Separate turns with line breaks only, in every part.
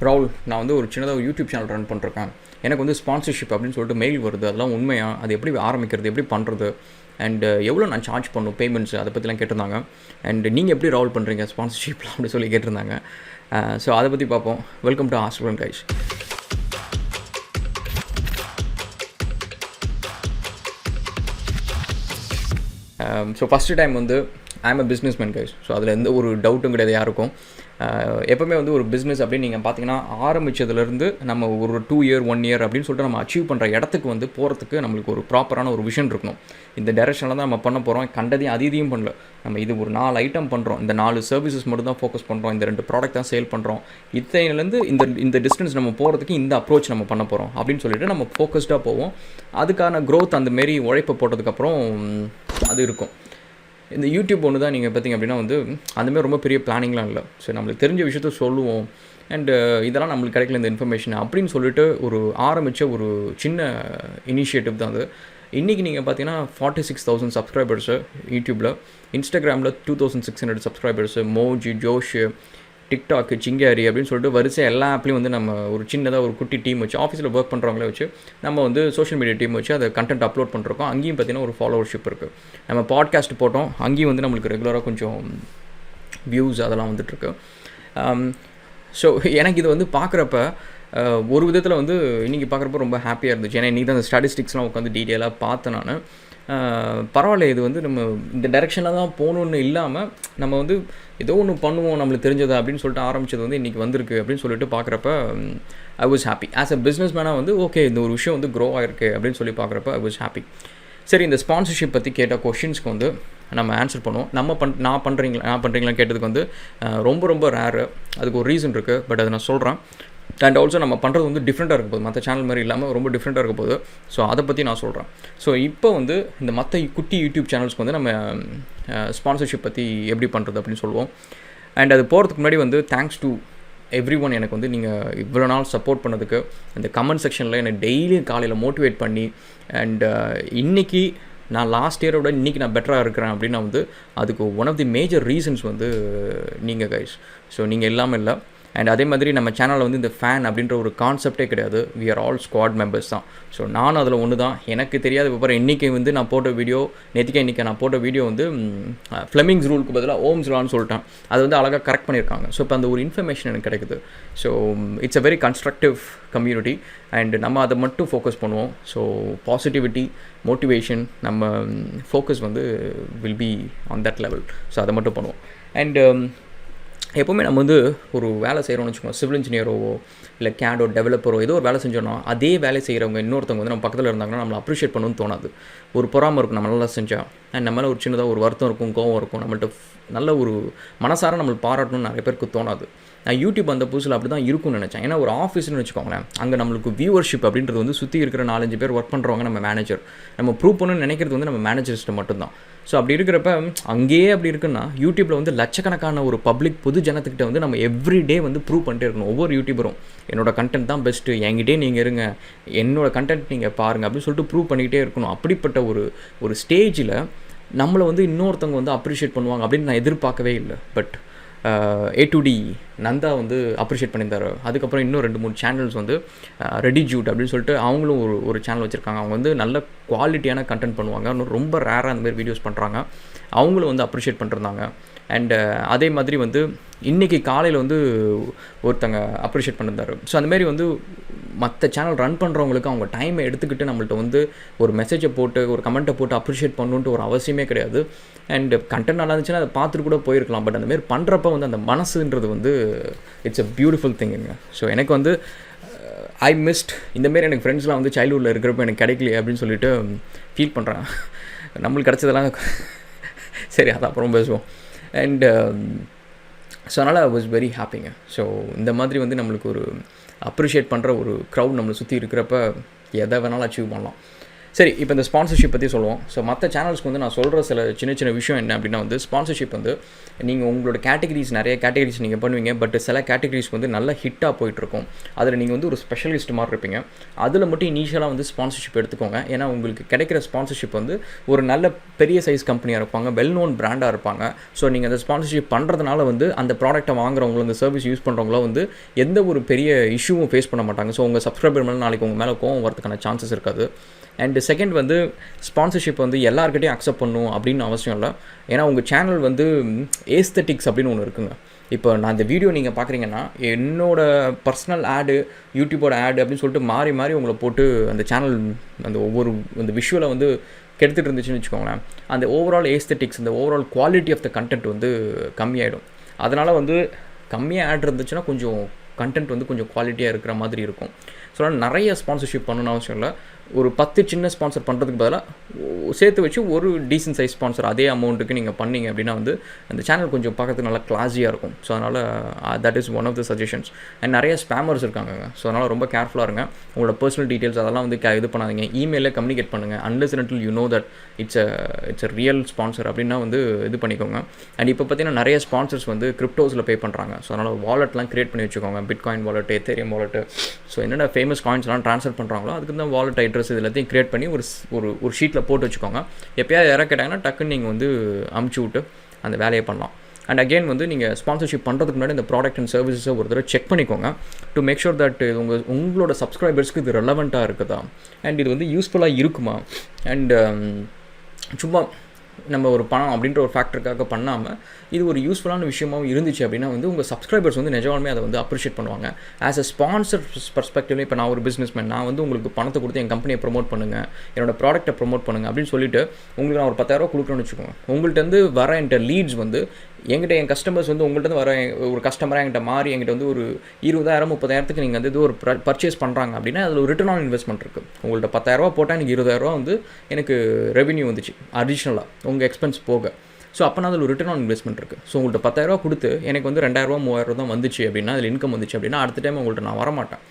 ராகுல், நான் வந்து ஒரு சின்னதாக ஒரு யூடியூப் சேனல் ரன் பண்ணிருக்கேன். எனக்கு வந்து ஸ்பான்சர்ஷிப் அப்படின்னு சொல்லிட்டு மெயில் வருது. அதெல்லாம் உண்மையா? அது எப்படி ஆரம்பிக்கிறது, எப்படி பண்ணுறது, அண்ட் எவ்வளோ நான் சார்ஜ் பண்ணணும், பேமெண்ட்ஸ், அதை பற்றிலாம் கேட்டிருந்தாங்க. அண்ட் நீங்கள் எப்படி ராகுல் பண்ணுறீங்க ஸ்பான்சர்ஷிப்லாம் அப்படி சொல்லி கேட்டிருந்தாங்க. ஸோ அதை பற்றி பார்ப்போம். Welcome to Astral guys. So first time வந்து I am a businessman guys. So அதில் எந்த ஒரு டவுட்டும் கிடையாது யாருக்கும். எப்போவுமே வந்து ஒரு பிஸ்னஸ் அப்படின்னு நீங்கள் பார்த்தீங்கன்னா ஆரம்பித்ததுலேருந்து நம்ம ஒரு 2 இயர் 1 இயர் அப்படின்னு சொல்லிட்டு நம்ம அச்சீவ் பண்ணுற இடத்துக்கு வந்து போகிறதுக்கு நம்மளுக்கு ஒரு ப்ராப்பரான ஒரு விஷன் இருக்கணும். இந்த டைரெக்ஷனில் தான் நம்ம பண்ண போகிறோம். கண்டதையும் அதையும் பண்ணல. நம்ம இது ஒரு 4 ஐட்டம் பண்ணுறோம், இந்த 4 சர்வீசஸ் மட்டும் தான் ஃபோக்கஸ் பண்ணுறோம், இந்த 2 ப்ராடக்ட் தான் சேல் பண்ணுறோம், இத்தனைலேருந்து இந்த டிஸ்டன்ஸ் நம்ம போகிறதுக்கு இந்த அப்ரோச் நம்ம பண்ண போகிறோம் அப்படின்னு சொல்லிட்டு நம்ம ஃபோக்கஸ்டாக போவோம். அதுக்கான க்ரோத் அந்தமாரி உழைப்பை போட்டதுக்கப்புறம் அது இருக்கும். இந்த யூடியூப் ஒன்று தான் நீங்கள் பார்த்திங்க அப்படின்னா வந்து அந்தமாதிரி ரொம்ப பெரிய பிளானிங்லாம் இல்லை. ஸோ நம்மளுக்கு தெரிஞ்ச விஷயத்த சொல்லுவோம், அண்டு இதெல்லாம் நம்மளுக்கு கிடைக்கல இந்த இன்ஃபர்மேஷன் அப்படின்னு சொல்லிட்டு ஒரு ஆரம்பித்த ஒரு சின்ன இனிஷியேட்டிவ் தான் அது. இன்றைக்கி நீங்கள் பார்த்தீங்கன்னா 46,000 சப்ஸ்கிரைபர்ஸு யூடியூப்பில், இன்ஸ்டாகிராமில் 2,600 சப்ஸ்கிரைபர்ஸு, மோஜி, ஜோஷ், டிக்டாக்கு, சிங்காரி அப்படின்னு சொல்லிட்டு வரிசை எல்லா ஆப்லேயும் வந்து நம்ம ஒரு சின்னதாக ஒரு குட்டி டீம் வச்சு, ஆஃபீஸில் ஒர்க் பண்ணுறவங்களே வச்சு நம்ம வந்து சோஷியல் மீடியா டீம் வச்சு அதை கண்டென்ட் அப்லோட் பண்ணுறோம். அங்கேயும் பார்த்திங்கன்னா ஒரு ஃபாலோவர்ஷிப் இருக்குது. நம்ம பாட்காஸ்ட் போட்டோம், அங்கேயும் வந்து நம்மளுக்கு ரெகுலராக கொஞ்சம் வியூஸ் அதெல்லாம் வந்துட்டுருக்கு. ஸோ எனக்கு இது வந்து பார்க்குறப்ப ஒரு விதத்தில் வந்து இன்றைக்கி பார்க்குறப்ப ரொம்ப ஹாப்பியாக இருந்துச்சு. ஏன்னா இன்றைக்கி தான் அந்த ஸ்டாட்டிஸ்டிக்ஸ்லாம் உட்காந்து டீட்டெயிலாக பார்த்தேன் நான். பரவாயில்ல, இது வந்து நம்ம இந்த டைரெக்ஷனில் தான் போகணுன்னு இல்லாமல் நம்ம வந்து ஏதோ ஒன்று பண்ணுவோம் நம்மளுக்கு தெரிஞ்சது அப்படின்னு சொல்லிட்டு ஆரம்பித்தது வந்து இன்றைக்கி வந்திருக்கு அப்படின்னு சொல்லிட்டு பார்க்குறப்ப I was happy. As a business மேனாக வந்து ஓகே இந்த ஒரு விஷயம் வந்து க்ரோ ஆகிருக்கு அப்படின்னு சொல்லி பார்க்குறப்ப ஐ வாஸ் ஹாப்பி. சரி, இந்த ஸ்பான்சர்ஷிப் பற்றி கேட்ட கொஷின்ஸ்க்கு வந்து நம்ம ஆன்சர் பண்ணுவோம். நான் பண்ணுறீங்களான்னு கேட்டதுக்கு வந்து ரொம்ப ரொம்ப ரேரு. அதுக்கு ஒரு ரீசன் இருக்குது, பட் அதை நான் சொல்கிறேன். அண்ட் ஆல்சோ நம்ம பண்ணுறது வந்து டிஃப்ரெண்ட்டாக இருக்க போகுது, மற்ற சேனல் மாதிரி இல்லாமல் ரொம்ப டிஃப்ரெண்ட்டாக இருக்க போகுது. ஸோ அதை பற்றி நான் சொல்கிறேன். ஸோ இப்போ வந்து இந்த மற்ற குட்டி யூடியூப் சேனல்ஸ்க்கு வந்து நம்ம ஸ்பான்சர்ஷிப் பற்றி எப்படி பண்ணுறது அப்படின்னு சொல்லுவோம். அண்ட் அது போகிறதுக்கு முன்னாடி வந்து தேங்க்ஸ் டு எவ்ரி ஒன். எனக்கு வந்து நீங்கள் இவ்வளோ நாள் சப்போர்ட் பண்ணதுக்கு, அந்த கமெண்ட் செக்ஷனில் என்னை டெய்லியும் காலையில் மோட்டிவேட் பண்ணி, அண்ட் இன்றைக்கி நான் லாஸ்ட் இயரோட இன்றைக்கி நான் பெட்டராக இருக்கிறேன் அப்படின்னா வந்து அதுக்கு one of the major reasons வந்து நீங்கள் கைஸ். ஸோ நீங்கள் இல்லாமல் இல்லை. அண்ட் அதே மாதிரி நம்ம சேனலில் வந்து இந்த ஃபேன் அப்படின்ற ஒரு கான்செப்டே கிடையாது. We are all squad members தான். ஸோ நானும் அதில் ஒன்று தான். எனக்கு தெரியாத விவரம் இன்றைக்கி வந்து நான் போட்ட வீடியோ, இன்றைக்கி நான் போட்ட வீடியோ வந்து ஃப்ளெமிங்ஸ் ரூலுக்கு பதிலாக ஓம்ஸ் லான்னு சொல்லிட்டேன். அது வந்து அழகாக கரெக்ட் பண்ணியிருக்காங்க. ஸோ இப்போ அந்த ஒரு இன்ஃபர்மேஷன் எனக்கு கிடைக்குது. So it's a very constructive community and நம்ம அதை மட்டும் ஃபோக்கஸ் பண்ணுவோம். ஸோ பாசிட்டிவிட்டி, மோட்டிவேஷன், நம்ம ஃபோக்கஸ் வந்து will be on that level. So அதை மட்டும் பண்ணுவோம். அண்ட் எப்போவுமே நம்ம வந்து ஒரு வேலை செய்கிறோம்னு வச்சுக்கோங்க, சிவில் இன்ஜினியரோ இல்லை கேடோ டெவலப்பரோ ஏதோ ஒரு வேலை செஞ்சோன்னா அதே வேலை செய்கிறவங்க இன்னொருத்தவங்க வந்து நம்ம பக்கத்தில் இருந்தாங்கன்னா நம்மளை அப்ரிஷியேட் பண்ணணும்னு தோணாது. ஒரு பொறாமை இருக்கும் நம்ம நல்லா செஞ்சால். அண்ட் நம்ம மேலே ஒரு சின்னதாக ஒரு வருத்தம் இருக்கும், கோவம் இருக்கும். நம்மள்ட்ட நல்ல ஒரு மனசார நம்மளுக்கு பாராட்டணும்னு நிறைய பேருக்கு தோணாது. நான் யூடியூப் அந்த புதுசில் அப்படி தான் இருக்கும்னு நினச்சேன். ஏன்னா ஒரு ஆஃபீஸ்னு வச்சுக்கோங்களேன், அங்கே நம்மளுக்கு வியூவர்ஷிப் அப்படின்றது வந்து சுற்றி இருக்கிற 4-5 பேர் ஒர்க் பண்ணுறவங்க நம்ம மேனேஜர். நம்ம ப்ரூவ் பண்ணணும்னு நினைக்கிறது வந்து நம்ம மேனேஜர்ஸ்ட்டு மட்டும்தான். ஸோ அப்படி இருக்கிறப்ப அங்கேயே அப்படி இருக்குன்னா யூடியூப்பில் வந்து லட்சக்கணக்கான ஒரு பப்ளிக் பொது ஜனத்துக்கிட்ட வந்து நம்ம எவ்ரிடே வந்து ப்ரூவ் பண்ணிட்டே இருக்கணும். ஒவ்வொரு யூடியூபரும் என்னோடய கண்டென்ட் தான் பெஸ்ட்டு, என்கிட்டே நீங்கள் இருங்க, என்னோடய கண்டென்ட் நீங்கள் பாருங்கள் அப்படின்னு சொல்லிட்டு ப்ரூவ் பண்ணிக்கிட்டே இருக்கணும். அப்படிப்பட்ட ஒரு ஸ்டேஜில் நம்மளை வந்து இன்னொருத்தவங்க வந்து அப்ரிஷியேட் பண்ணுவாங்க அப்படின்னு நான் எதிர்பார்க்கவே இல்லை. பட் A2D நந்தா வந்து அப்ரிஷியேட் பண்ணியிருந்தார். அதுக்கப்புறம் இன்னும் 2-3 சேனல்ஸ் வந்து ரெடி ஜூட் அப்படின்னு சொல்லிட்டு அவங்களும் ஒரு சேனல் வச்சுருக்காங்க. அவங்க வந்து நல்ல குவாலிட்டியான கண்டென்ட் பண்ணுவாங்க. இன்னும் ரொம்ப ரேராக அந்தமாதிரி வீடியோஸ் பண்ணுறாங்க. அவங்களும் வந்து அப்ரிஷியேட் பண்ணிருந்தாங்க. அண்டு அதே மாதிரி வந்து இன்றைக்கி காலையில் வந்து ஒருத்தங்க அப்ரிஷியேட் பண்ணியிருந்தார். ஸோ அந்தமாரி வந்து மற்ற சேனல் ரன் பண்ணுறவங்களுக்கு அவங்க டைமை எடுத்துக்கிட்டு நம்மள்ட்ட வந்து ஒரு மெசேஜை போட்டு ஒரு கமெண்ட்டை போட்டு அப்ரிஷியேட் பண்ணணுன்ட்டு ஒரு அவசியமே கிடையாது. அண்டு கண்டென்ட் நல்லா இருந்துச்சுன்னா அதை பார்த்துட்டு கூட போயிருக்கலாம். பட் அந்தமாரி பண்ணுறப்ப வந்து அந்த மனசுன்றது வந்து இட்ஸ் அ பியூட்டிஃபுல் திங்குங்க. ஸோ எனக்கு வந்து ஐ மிஸ்ட் இந்தமாரி எனக்கு ஃப்ரெண்ட்ஸ்லாம் வந்து சைல்ட்ஹுட்டில் இருக்கிறப்ப எனக்கு கிடைக்கலையே அப்படின்னு சொல்லிட்டு ஃபீல் பண்ணுறேன். நம்மளுக்கு கிடச்சதெல்லாம் சரி, அது அப்புறம் பேசுவோம். அண்ட் ஸோ அதனால் ஐ வாஸ் வெரி ஹாப்பிங்க. ஸோ இந்த மாதிரி வந்து நம்மளுக்கு ஒரு அப்ரிஷியேட் பண்ணுற ஒரு க்ரௌட் நம்மளை சுற்றி இருக்கிறப்ப எதை வேணாலும் அச்சீவ் பண்ணலாம். சரி, இப்போ இந்த ஸ்பான்சர்ஷிப் பற்றி சொல்லுவோம். ஸோ மற்ற சேனல்ஸ்க்கு வந்து நான் சொல்கிற சில சின்ன சின்ன விஷயம் என்ன அப்படின்னா வந்து, ஸ்பான்சர்ஷிப் வந்து நீங்கள் உங்களோட கேட்டகரிஸ் நிறைய கேட்டகரிஸ் நீங்கள் பண்ணுவீங்க. பட் சில கேட்டகரிஸ் வந்து நல்ல ஹிட்டாக போயிட்டுருக்கும். அதில் நீங்கள் வந்து ஒரு ஸ்பெஷலிஸ்ட் மாதிரி இருப்பீங்க. அதில் மட்டும் இனிஷியலாக வந்து ஸ்பான்சர்ஷிப் எடுத்துக்கோங்க. ஏன்னா உங்களுக்கு கிடைக்கிற ஸ்பான்சர்ஷிப் வந்து ஒரு நல்ல பெரிய சைஸ் கம்பெனியாக இருப்பாங்க, வெல் நோன் பிராண்டாக இருப்பாங்க. ஸோ நீங்கள் அந்த ஸ்பான்சர்ஷிப் பண்ணுறதுனால வந்து அந்த ப்ராடக்ட்டை வாங்குறவங்களும் அந்த சர்வீஸ் யூஸ் பண்ணுறவங்களோ வந்து எந்த ஒரு பெரிய இஷ்யூவும் ஃபேஸ் பண்ண மாட்டாங்க. ஸோ உங்கள் சப்ஸ்கிரைபர் மேலே நாளைக்கு உங்கள் மேலே கோவம் வரதுக்கான சான்சஸ் இருக்காது. அண்ட் செகண்ட் வந்து ஸ்பான்சர்ஷிப் வந்து எல்லாருக்கிட்டையும் அக்செப்ட் பண்ணணும் அப்படின்னு அவசியம் இல்லை. ஏன்னா உங்கள் சேனல் வந்து ஏஸ்தட்டிக்ஸ் அப்படின்னு ஒன்று இருக்குங்க. இப்போ நான் இந்த வீடியோ நீங்கள் பார்க்குறீங்கன்னா என்னோடய பர்சனல் ஆடு, யூடியூபோட ஆடு அப்படின்னு சொல்லிட்டு மாறி மாறி உங்களை போட்டு அந்த சேனல் அந்த ஒவ்வொரு அந்த விஷுவலை வந்து கெடுத்துட்டு இருந்துச்சுன்னு வச்சுக்கோங்களேன். அந்த ஓவரால் ஏஸ்தட்டிக்ஸ், இந்த overall quality of the content வந்து கம்மியாயிடும். அதனால் வந்து கம்மியாக ஆட் இருந்துச்சுன்னா கொஞ்சம் கண்டென்ட் வந்து கொஞ்சம் குவாலிட்டியாக இருக்கிற மாதிரி இருக்கும். ஸோ நிறைய ஸ்பான்சர்ஷிப் பண்ணணும்னு அவசியம் இல்லை. ஒரு 10 சின்ன ஸ்பான்சர் பண்ணுறதுக்கு பதிலாக சேர்த்து வச்சு ஒரு டீசன்ட் சைஸ் ஸ்பான்சர் அதே அமௌண்ட்டுக்கு நீங்கள் பண்ணிங்க அப்படின்னா வந்து அந்த சேனல் கொஞ்சம் பார்க்கறதுக்கு நல்லா கிளாஸியாக இருக்கும். ஸோ அதனால் that is one of the suggestions. And நிறைய ஸ்பேமர்ஸ் இருக்காங்க. ஸோ அதனால் ரொம்ப கேர்ஃபுல்லாக இருங்க. உங்களோட பர்சனல் டீட்டெயில்ஸ் அதெல்லாம் வந்து இது பண்ணாதீங்க. இமெயிலில் கம்யூனிகேட் பண்ணுங்கள். Unless until you know that it's a real sponsor அப்படின்னா வந்து இது பண்ணிக்கோங்க. அண்ட் இப்போ பார்த்தீங்கன்னா நிறைய ஸ்பான்சர்ஸ் வந்து கிரிப்டோஸில் பே பண்ணுறாங்க. ஸோ அதனால் வாலெட்லாம் க்ரியேட் பண்ணி வச்சுக்கோங்க. Bitcoin wallet, Ethereum wallet. So என்னென்ன ஃபேமஸ் காயின்ஸ்லாம் ட்ரான்ஸ்ஃபர் பண்ணுறாங்களோ அதுக்கு தான் வாலெட் அட்ரஸ் இது எல்லாத்தையும் க்ரியேட் பண்ணி ஒரு ஷீட்டில் போட்டு வச்சுக்கோங்க. எப்போயாவது யாராவது கேட்டாங்கன்னா டக்குன்னு நீங்கள் வந்து அமுச்சு விட்டு அந்த வேலையை பண்ணலாம். அண்ட் அகெயின் வந்து நீங்கள் ஸ்பான்சர்ஷிப் பண்ணுறதுக்கு முன்னாடி இந்த ப்ராடக்ட் அண்ட் சர்வீஸை ஒரு தடவை செக் பண்ணிக்கோங்க. டு மேக் ஷூர் தட் உங்களோட சப்ஸ்கிரைபர்ஸ்க்கு இது ரெலவெண்ட்டாக இருக்குதா, அண்ட் இது வந்து யூஸ்ஃபுல்லாக இருக்குமா. அண்ட் சும்மா நம்ம ஒரு பணம் அப்படின்ற ஒரு ஃபேக்டருக்காக பண்ணாமல் இது ஒரு யூஸ்ஃபுல்லான விஷயமாகவும் இருந்துச்சு அப்படின்னா வந்து உங்கள் சப்ஸ்கிரைபர்ஸ் வந்து நிஜமாலுமே அதை வந்து அப்ரிஷியேட் பண்ணுவாங்க. ஆஸ் அ ஸ்பான்சர் பர்ஸ்பெக்டிவ்ல இப்போ நான் ஒரு பிஸ்னஸ்மேன், நான் வந்து உங்களுக்கு பணத்தை கொடுத்து என் கம்பெனியை ப்ரொமோட் பண்ணுங்கள், என்னோட ப்ராடக்ட்டை ப்ரொமோட் பண்ணுங்கள் அப்படின்னு சொல்லிட்டு உங்களுக்கு நான் ஒரு 10,000 கொடுக்குறேன்னு வச்சுக்கோங்க. உங்கள்கிட்ட வர என்கிட்ட லீட்ஸ் வந்து என்கிட்ட என் கஸ்டமர்ஸ் வந்து உங்கள்கிட்ட வர ஒரு கஸ்டமராக என்கிட்ட மாறி என்கிட்ட வந்து ஒரு 20,000 30,000க்கு நீங்கள் வந்து இது ஒரு பர்ச்சேஸ் பண்ணுறாங்க அப்படின்னா அதில் ஒரு ரிட்டர்ன் ஆன் இன்வெஸ்ட்மெண்ட் இருக்குது. உங்கள்கிட்ட 10,000 போட்டால் எனக்கு 20,000 வந்து எனக்கு ரெவென்யூ வந்துச்சு அடிஷ்னலாக உங்கள் எக்ஸ்பென்ஸ் போக. ஸோ அப்போ அதில் ஒரு ரிட்டர்ன் ஆன் இன்வெஸ்ட்மெண்ட் இருக்குது. ஸோ உங்கள்கிட்ட 10,000 கொடுத்து எனக்கு வந்து 2,000 3,000 தான் வந்துச்சு அப்படின்னா அதில் இன்கம் வந்துச்சு அப்படின்னா அடுத்த டைம் உங்கள்கிட்ட நான் வரமாட்டேன்.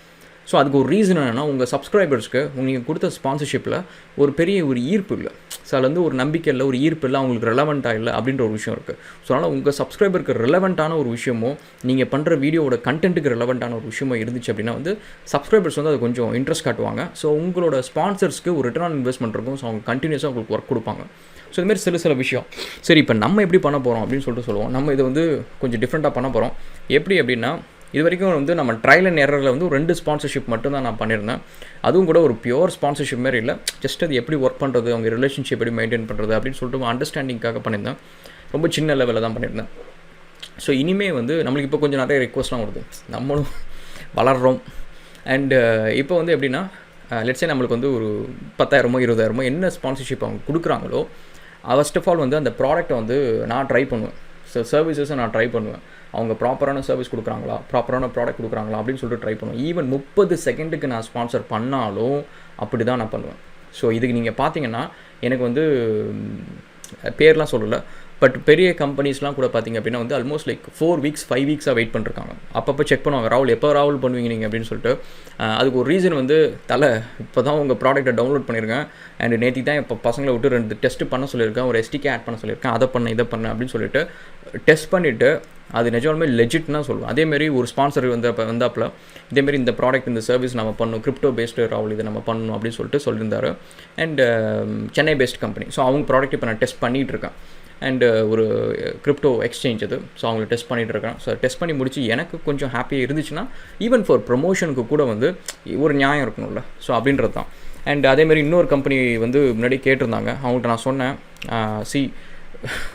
ஸோ அதுக்கு ஒரு ரீசன் என்னென்னா உங்கள் சப்ஸ்கிரைபர்ஸ்க்கு நீங்கள் கொடுத்த ஸ்பான்சர்ஷிப்பில் ஒரு பெரிய ஒரு ஈர்ப்பு இல்லை. ஸோ அதில் வந்து ஒரு நம்பிக்கை இல்லை, ஒரு ஈர்ப்பு இல்லை, அவங்களுக்கு ரெலவெண்ட்டாக இல்லை அப்படின்ற ஒரு விஷயம் இருக்குது. ஸோ அதனால் உங்கள் சப்ஸ்கிரைபருக்கு ரெலவெண்ட்டான ஒரு விஷயமோ நீங்கள் பண்ணுற வீடியோட கண்டென்ட்டுக்கு ரெலவெண்ட்டான ஒரு விஷயமோ இருந்துச்சு அப்படின்னா வந்து சப்ஸ்கிரைபர்ஸ் வந்து அது கொஞ்சம் இன்ட்ரெஸ்ட் காட்டுவாங்க. ஸோ உங்களோட ஸ்பான்சர்ஸ்க்கு ஒரு ரிட்டர்ன் ஆன் இன்வெஸ்ட்மெண்ட் இருக்கும். ஸோ அவங்க கண்டினியூஸாக உங்களுக்கு ஒர்க் கொடுப்பாங்க. ஸோ இதுமாரி சில விஷயம். சரி, இப்போ நம்ம எப்படி பண்ண போகிறோம் அப்படின்னு சொல்லுவோம். நம்ம இதை வந்து கொஞ்சம் டிஃப்ரெண்ட்டாக பண்ண போகிறோம். எப்படி அப்படின்னா இது வரைக்கும் வந்து நம்ம ட்ரையல் அண்ட் எரரில் வந்து 2 ஸ்பான்சர்ஷிப் மட்டும் தான் நான் பண்ணியிருந்தேன். அதுவும் கூட ஒரு பியூர் ஸ்பான்சர்ஷிப் மாதிரி இல்லை. ஜஸ்ட் அது எப்படி ஒர்க் பண்ணுறது, அவங்க ரிலேஷன்ஷிப் எப்படி மெயின்டைன் பண்ணுறது அப்படின்னு சொல்லிட்டு அண்டர்ஸ்டாண்டிங்காக பண்ணியிருந்தேன். ரொம்ப சின்ன லெவலில் தான் பண்ணியிருந்தேன். ஸோ இனிமேல் வந்து நம்மளுக்கு இப்போ கொஞ்சம் நிறைய ரெக்வஸ்ட்லாம் வருது, நம்மளும் வளர்கிறோம். அண்டு இப்போ வந்து எப்படின்னா லெட்ஸே நம்மளுக்கு வந்து ஒரு 10,000 20,000 என்ன ஸ்பான்சர்ஷிப் அவங்க கொடுக்குறாங்களோ ஃபர்ஸ்ட் ஆஃப் ஆல் வந்து அந்த ப்ராடக்ட்டை வந்து நான் ட்ரை பண்ணுவேன். ஸோ சர்வீசஸை நான் ட்ரை பண்ணுவேன். அவங்க ப்ராப்பரான சர்வீஸ் கொடுக்குறாங்களா, ப்ராப்பரான ப்ராடக்ட் கொடுக்குறாங்களா அப்படின்னு சொல்லிட்டு ட்ரை பண்ணுவேன். ஈவன் 30 செகண்டுக்கு நான் ஸ்பான்சர் பண்ணாலும் அப்படி தான் நான் பண்ணுவேன். ஸோ இதுக்கு நீங்கள் பார்த்தீங்கன்னா எனக்கு வந்து பேர்லாம் சொல்லலை, பட் பெரிய கம்பெனிஸ்லாம் கூட பார்த்திங்க அப்படின்னா வந்து ஆல்மோஸ்ட் லைக் 4 வீக்ஸ் 5 வீக்ஸாக வெயிட் பண்ணிருக்காங்க. அப்பப்போ செக் பண்ணுவாங்க, ராகுல் எப்போ ராகுல் பண்ணுவீங்க நீங்கள் அப்படின்னு சொல்லிட்டு. அதுக்கு ஒரு ரீசன் வந்து இப்போ தான் உங்கள் ப்ராடக்ட்டை டவுன்லோட் பண்ணியிருக்கேன் அண்ட் நேற்று தான் இப்போ பசங்களை விட்டு 2 டெஸ்ட்டு பண்ண சொல்லியிருக்கேன், ஒரு SDK ஆட் பண்ண சொல்லியிருக்கேன், அதை பண்ண இதை பண்ண அப்படின்னு சொல்லிட்டு டெஸ்ட் பண்ணிவிட்டு அது நிஜமாலுமே லெஜிட்னா சொல்லுவேன். அதேமாரி ஒரு ஸ்பான்சர் வந்தாப்பில் இதேமாரி இந்த ப்ராடக்ட் இந்த சர்வீஸ் நம்ம பண்ணணும், கிரிப்டோ பேஸ்டு ராகுல் இதை நம்ம பண்ணணும் அப்படின்னு சொல்லிட்டு சொல்லியிருந்தார். And Chennai based company. So அவங்க ப்ராடக்ட் இப்போ நான் டெஸ்ட் பண்ணிகிட்டு இருக்கேன். அண்டு ஒரு கிரிப்டோ எக்ஸ்சேஞ்ச் அது. ஸோ அவங்கள டெஸ்ட் பண்ணிகிட்டு இருக்கேன். ஸோ டெஸ்ட் பண்ணி முடிச்சு எனக்கு கொஞ்சம் ஹாப்பியாக இருந்துச்சுன்னா ஈவன் ஃபார் ப்ரொமோஷனுக்கு கூட வந்து ஒரு நியாயம் இருக்கணும்ல. ஸோ அப்படின்றது தான். அண்ட் அதேமாதிரி இன்னொரு கம்பெனி வந்து முன்னாடி கேட்டிருந்தாங்க. அவங்கள்ட்ட நான் சொன்னேன்,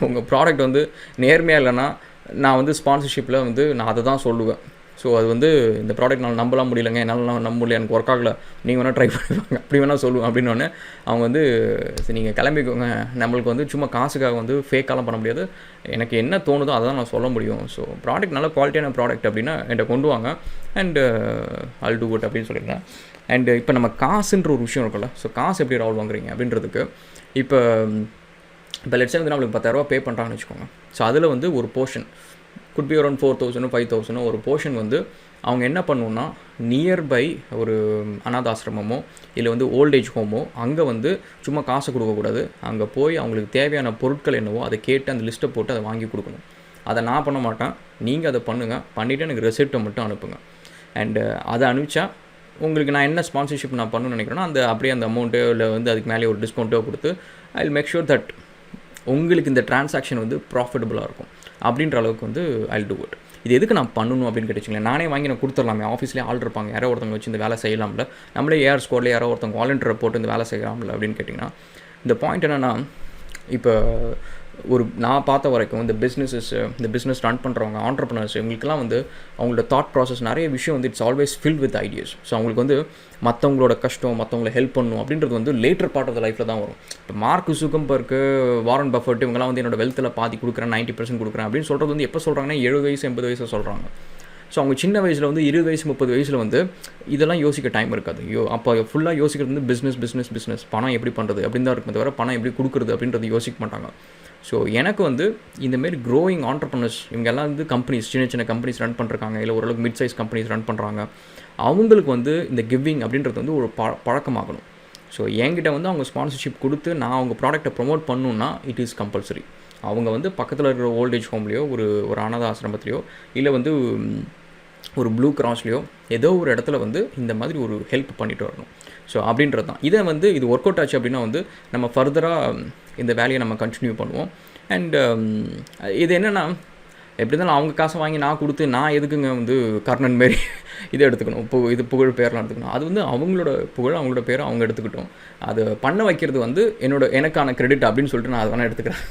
உங்கள் ப்ராடக்ட் வந்து நேர்மையாக இல்லைன்னா நான் வந்து ஸ்பான்சர்ஷிப்பில் வந்து நான் அதை தான் சொல்லுவேன். ஸோ அது வந்து இந்த ப்ராடக்ட் நான் நம்பலாம் முடியலைங்க, என்னால் நம்ப முடியல, எனக்கு ஒர்க் ஆகலை, நீங்கள் வேணால் ட்ரை பண்ணிடுவாங்க அப்படி வேணால் சொல்லுவேன் அப்படின்னோடனே அவங்க வந்து நீங்கள் கிளம்பிக்கோங்க, நம்மளுக்கு வந்து சும்மா காசுக்காக வந்து ஃபேக்காலாம் பண்ண முடியாது, எனக்கு என்ன தோணுதோ அதை தான் நான் சொல்ல முடியும். ஸோ ப்ராடக்ட் நல்ல குவாலிட்டியான ப்ராடக்ட் அப்படின்னா என்கிட்ட கொண்டு வாங்க அண்டு அல் டூ குட் அப்படின்னு சொல்லியிருந்தேன். அண்டு இப்போ நம்ம காசுன்ற ஒரு விஷயம் இருக்குல்ல. ஸோ காசு எப்படி ராவல் வாங்குறீங்க அப்படின்றதுக்கு இப்போ லெட்ஸே வந்து நம்மளுக்கு 10,000 பே பண்ணுறாங்கன்னு வச்சுக்கோங்க. ஸோ அதில் வந்து ஒரு போர்ஷன் குட் பி அரௌண்ட் 4,000 5,000 ஒரு போர்ஷன் வந்து அவங்க என்ன பண்ணணுன்னா நியர்பை ஒரு அனாதாசிரமமோ இல்லை வந்து ஓல்டேஜ் ஹோமோ அங்கே வந்து சும்மா காசு கொடுக்கக்கூடாது. அங்கே போய் அவங்களுக்கு தேவையான பொருட்கள் என்னவோ அதை கேட்டு அந்த லிஸ்ட்டை போட்டு அதை வாங்கி கொடுக்கணும். அதை நான் பண்ண மாட்டேன், நீங்கள் அதை பண்ணுங்கள். பண்ணிவிட்டு எனக்கு ரெசிப்ட்டை மட்டும் அனுப்புங்க. அண்டு அதை அனுப்பிச்சா உங்களுக்கு நான் என்ன ஸ்பான்சர்ஷிப் நான் பண்ணணும்னு நினைக்கிறேன்னா அந்த அப்படியே அந்த அமௌண்ட்டோ இல்லை வந்து அதுக்கு மேலே ஒரு டிஸ்கவுண்ட்டோ கொடுத்து I will make sure that உங்களுக்கு இந்த டிரான்சாக்ஷன் வந்து ப்ராஃபிட்டபுளாக இருக்கும் அப்படின்ற அளவுக்கு வந்து ஐ வில் டூ இட். இது எதுக்கு நான் பண்ணணும் அப்படின்னு கேட்டுச்சிங்களேன், நானே வாங்கி நான் கொடுத்துடலாமே, ஆஃபீஸ்லேயே ஆள் இருப்பாங்க, யாரோ ஒருத்தவங்க வச்சு இந்த வேலை செய்யலாம்ல, நம்மளே ஏஆர் ஸ்கோரில் யாரோ ஒருத்தவங்க வாலண்டியரை போட்டு இந்த வேலை செய்யலாம்ல அப்படின்னு கேட்டிங்கன்னா, இந்த பாயிண்ட் என்னென்னா, இப்போ ஒரு நான் பார்த்த வரைக்கும் இந்த பிஸ்னஸ் ரன் பண்ணுறவங்க ஆண்டர்ப்ரனர்ஸ் இவங்களுக்குலாம் வந்து அவங்களோட தாட் ப்ராசஸ் நிறைய விஷயம் வந்து it's always filled with ideas. So அவங்களுக்கு வந்து மற்றவங்களோட கஷ்டம், மற்றவங்களை ஹெல்ப் பண்ணணும் அப்படின்றது வந்து லேட்டர் பார்ட் ஆஃப் த லைஃப்பில் தான் வரும். இப்போ மார்க் ஜுக்கர்பர்க், வாரன் பஃபெட் இவங்கெல்லாம் வந்து என்னோட வெல்த்தில் பாதி கொடுக்குறேன், 90% கொடுக்குறேன் அப்படின்னு சொல்கிறது வந்து எப்போ சொல்கிறாங்கன்னா 70 வயசு 80 வயசு சொல்கிறாங்க. ஸோ அவங்க சின்ன வயசில் வந்து 20 வயசு 30 வயசில் வந்து இதெல்லாம் யோசிக்க டைம் இருக்காது. அப்போ ஃபுல்லாக யோசிக்கிறது வந்து பிஸ்னஸ் பணம் எப்படி பண்ணுறது அப்படின்னு தான் இருக்கும் தவிர பணம் எப்படி கொடுக்குறது அப்படின்றது யோசிக்க மாட்டாங்க. ஸோ எனக்கு வந்து இந்தமாரி க்ரோயிங் ஆண்டர்ப்ரனர்ஸ் இவங்கெல்லாம் வந்து கம்பெனிஸ் சின்ன கம்பெனிஸ் ரன் பண்ணுறாங்க, இல்லை ஓரளவுக்கு மிட் சைஸ் கம்பெனிஸ் ரன் பண்ணுறாங்க, அவங்களுக்கு வந்து இந்த கிவிங் அப்படின்றது வந்து ஒரு பழக்கமாகணும். ஸோ என்கிட்ட வந்து அவங்க ஸ்பான்சர்ஷிப் கொடுத்து நான் அவங்க ப்ராடக்ட்டை ப்ரொமோட் பண்ணணுன்னா இட் இஸ் கம்பல்சரி. அவங்க வந்து பக்கத்தில் இருக்கிற ஓல்டேஜ் ஹோம்லேயோ ஒரு அனாத ஆசிரமத்துலையோ இல்லை வந்து ஒரு ப்ளூ கிராஸ்லேயோ ஏதோ ஒரு இடத்துல வந்து இந்த மாதிரி ஒரு ஹெல்ப் பண்ணிட்டு வரணும். ஸோ அப்படின்றது தான். இதை வந்து இது ஒர்க் அவுட் ஆச்சு அப்படின்னா வந்து நம்ம ஃபர்தராக இந்த வேலையை நம்ம கண்டினியூ பண்ணுவோம். அண்ட் இது என்னென்னா எப்படி இருந்தாலும் அவங்க காசை வாங்கி நான் கொடுத்து நான் எதுக்குங்க வந்து கர்ணன் மாரி இதை எடுத்துக்கணும், இது புகழ் பேரெலாம் எடுத்துக்கணும். அது வந்து அவங்களோட புகழ் அவங்களோட பேரை அவங்க எடுத்துக்கிட்டோம். அது பண்ண வைக்கிறது வந்து எனக்கான கிரெடிட் அப்படின்னு சொல்லிட்டு நான் அதை வேணால் எடுத்துக்கிறேன்.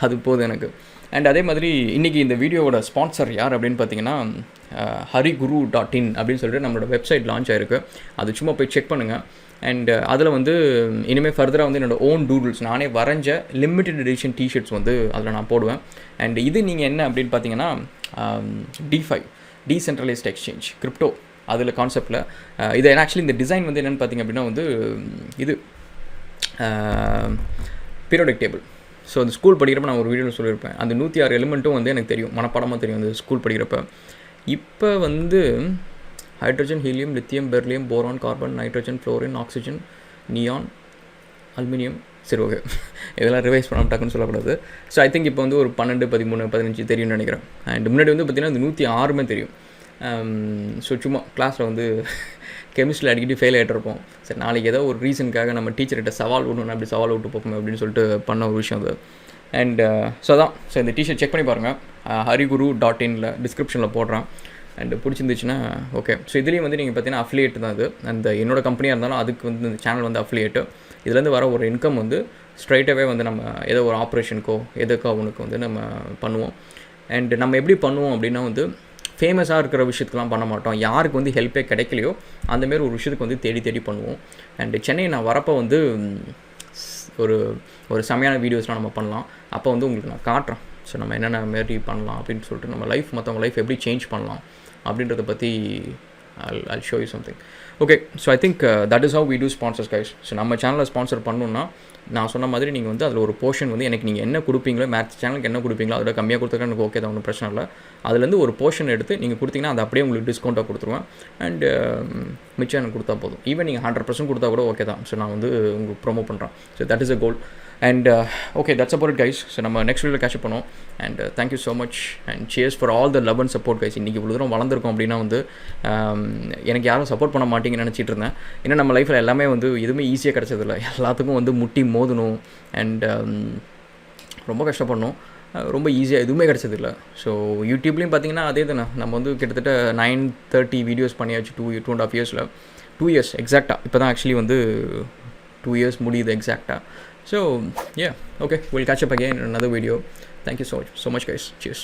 அது போதும் எனக்கு. அண்ட் அதே மாதிரி இன்றைக்கி இந்த வீடியோவோட ஸ்பான்சர் யார் அப்படின்னு பார்த்தீங்கன்னா hariguru.in அப்படின்னு சொல்லிட்டு நம்மளோட வெப்சைட் லான்ச் ஆகிருக்கு. அது சும்மா போய் செக் பண்ணுங்கள். அண்ட் அதில் வந்து இனிமேல் ஃபர்தராக வந்து என்னோடய ஓன் டூடுல்ஸ் நானே வரைஞ்ச லிமிட்டட் எடிஷன் டிஷர்ட்ஸ் வந்து அதில் நான் போடுவேன். அண்ட் இது நீங்கள் என்ன அப்படின்னு பார்த்தீங்கன்னா DeFi டீசென்ட்ரலைஸ்ட் எக்ஸ்சேஞ்ச் கிரிப்டோ அதில் கான்செப்டில் இது ஆக்சுவலி இந்த டிசைன் வந்து என்னென்னு பார்த்திங்க அப்படின்னா வந்து இது பீரியாடிக் டேபிள். ஸோ அந்த ஸ்கூல் படிக்கிறப்ப நான் ஒரு வீடியோவில் சொல்லியிருப்பேன், அந்த 106 எலிமெண்ட்டும் வந்து எனக்கு தெரியும், மனப்பாடமாக தெரியும் அந்த ஸ்கூல் படிக்கிறப்ப. இப்போ வந்து hydrogen, helium, lithium, beryllium, boron, carbon, nitrogen, fluorine, oxygen, neon, aluminium. சரி, ஓகே, இதெல்லாம் ரிவைஸ் பண்ணாமல் டக்குன்னு சொல்லக்கூடாது. ஸோ ஐ திங்க் இப்போ வந்து ஒரு 12, 13, 15 தெரியும்னு நினைக்கிறேன். அண்ட் முன்னாடி வந்து பார்த்திங்கன்னா இந்த 106மே தெரியும். ஸோ சும்மா கிளாஸில் வந்து கெமிஸ்ட்ரியில் அடிக்கடி ஃபெயில் ஆகிட்டு இருப்போம். சரி, நாளைக்கு ஏதோ ஒரு ரீசனுக்காக நம்ம டீச்சர்கிட்ட சவால் விடணும், அப்படி சவால் விட்டு போப்போம் அப்படின்னு சொல்லிட்டு பண்ண ஒரு விஷயம் அது. அண்ட் ஸோ அதான். ஸோ இந்த டிஷர்ட் செக் பண்ணி பாருங்கள், hariguru.inல டிஸ்கிரிப்ஷனில் போடுறேன். அண்ட் பிடிச்சிருந்துச்சுன்னா ஓகே. ஸோ இதுலேயும் வந்து நீங்கள் பார்த்தீங்கன்னா அஃபிலியேட் தான் அது. அந்த என்னோடய கம்பெனியாக இருந்தாலும் அதுக்கு வந்து இந்த சேனல் வந்து அஃபிலியேட்டு. இதுலேருந்து வர ஒரு இன்கம் வந்து ஸ்ட்ரைட்டாகவே வந்து நம்ம ஏதோ ஒரு ஆப்ரேஷனுக்கோ எதுக்கோ அவனுக்கு வந்து நம்ம பண்ணுவோம். அண்ட் நம்ம எப்படி பண்ணுவோம் அப்படின்னா வந்து ஃபேமஸாக இருக்கிற விஷயத்துக்கெலாம் பண்ண மாட்டோம். யாருக்கு வந்து ஹெல்ப்பே கிடைக்கலையோ அந்தமாரி ஒரு விஷயத்துக்கு வந்து தேடி பண்ணுவோம். அண்டு சென்னை நான் வரப்போ வந்து ஒரு செமையான வீடியோஸ்லாம் நம்ம பண்ணலாம். அப்போ வந்து உங்களுக்கு நான் காட்டுறேன். ஸோ நம்ம என்னென்ன மாரி பண்ணலாம் அப்படின்னு சொல்லிட்டு நம்ம லைஃப் மற்றவங்க லைஃப் எப்படி சேஞ்ச் பண்ணலாம் அப்படின்றத பற்றி I'll show you something. Okay, so I think that is how we do sponsors, guys. So நம்ம சேனலில் ஸ்பான்சர் பண்ணணுன்னா நான் சொன்ன மாதிரி நீங்கள் வந்து அதில் ஒரு போர்ஷன் வந்து எனக்கு நீங்கள் என்ன கொடுப்பீங்களோ, மேட்ச் சேனலுக்கு என்ன கொடுப்பீங்களோ அதோட கம்மியாக கொடுத்துருக்கா எனக்கு ஓகே தான், ஒன்றும் பிரச்சனை இல்லை. அதுலேருந்து ஒரு போர்ஷன் எடுத்து நீங்கள் கொடுத்தீங்கன்னா அது அப்படியே உங்களுக்கு டிஸ்கவுண்ட்டாக கொடுத்துருவேன். அண்ட் மிச்சம் எனக்கு கொடுத்தா போதும். ஈவன் நீங்கள் 100% கொடுத்தா கூட ஓகே தான். ஸோ நான் வந்து உங்களுக்கு ப்ரொமோட் பண்ணுறேன். So that is a goal. And okay, that's about it, guys. So நம்ம நெக்ஸ்ட் வீடியோவில் கேட்ச் பண்ணுவோம். And thank you so much and cheers for all the love and support, guys. இன்றைக்கி இவ்வளோ தூரம் வளர்ந்துருக்கோம் அப்படின்னா வந்து எனக்கு யாரும் சப்போர்ட் பண்ண மாட்டீங்கன்னு நினச்சிட்டு இருந்தேன். ஏன்னா நம்ம லைஃப்பில் எல்லாமே வந்து எதுவுமே ஈஸியாக கிடச்சதில்ல, எல்லாத்துக்கும் வந்து முட்டி மோதணும் அண்ட் ரொம்ப கஷ்டப்படணும். ரொம்ப ஈஸியாக எதுவுமே கிடச்சதில்ல. ஸோ யூடியூப்லேயும் பார்த்தீங்கன்னா அதே தானே. நம்ம வந்து கிட்டத்தட்ட 930 வீடியோஸ் பண்ணியாச்சு 2.5 இயர்ஸில். 2 இயர்ஸ் எக்ஸாக்டாக. இப்போ தான் ஆக்சுவலி வந்து 2 இயர்ஸ் முடியுது எக்ஸாக்டாக. So yeah, okay, we'll catch up again in another video. Thank you so much guys. Cheers.